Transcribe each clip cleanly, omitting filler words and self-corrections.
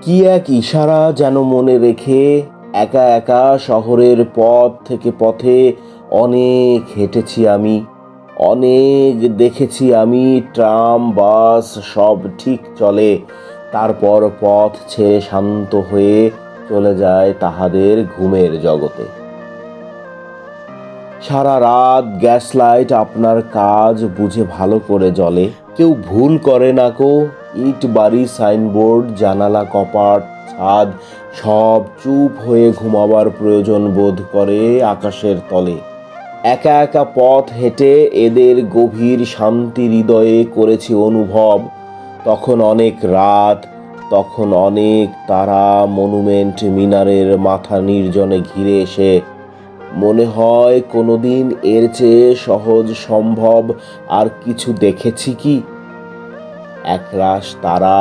কি এক ইশারা যেন মনে রেখে একা একা শহরের পথ থেকে পথে অনেক হেঁটেছি আমি, অনেক দেখেছি আমি। ট্রাম বাস সব ঠিক চলে, তারপর পথ ছেড়ে শান্ত হয়ে চলে যায় তাহাদের ঘুমের জগতে। সারা রাত গ্যাস লাইট আপনার কাজ বুঝে ভালো করে জ্বলে। কেউ ভুল করে না কো, ইট বাড়ি সাইনবোর্ড জানালা কপাট ছাদ সব চুপ হয়ে ঘুমাবার প্রয়োজন বোধ করে আকাশের তলে। একা একা পথ হেঁটে এদের গভীর শান্তি হৃদয়ে করেছি অনুভব। তখন অনেক রাত, তখন অনেক তারা মনুমেন্ট মিনারের মাথা নির্জনে ঘিরে এসে মনে হয় কোনোদিন এর চেয়ে সহজ সম্ভব আর কিছু দেখেছি কি? একরাশ তারা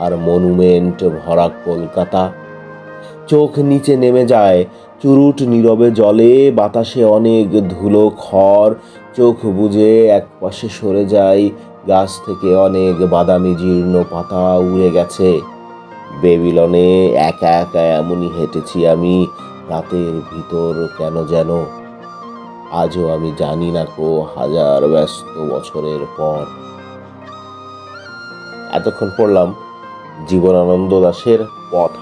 আর মনুমেন্ট ভরা কলকাতা। চোখ নিচে নেমে যায়, চুরুট নীরবে জলে, বাতাসে অনেক ধুলো খড়। চোখ বুজে একপাশে সরে যায়, গাছ থেকে অনেক বাদামি জীর্ণ পাতা উড়ে গেছে। বেবিলনে একা একা এমনই হেঁটেছি আমি রাতের ভিতর কেন যেন। আজও আমি জানি না কো, হাজার ব্যস্ত বছরের পর। এতক্ষণ পড়লাম জীবনানন্দ দাশের পথ।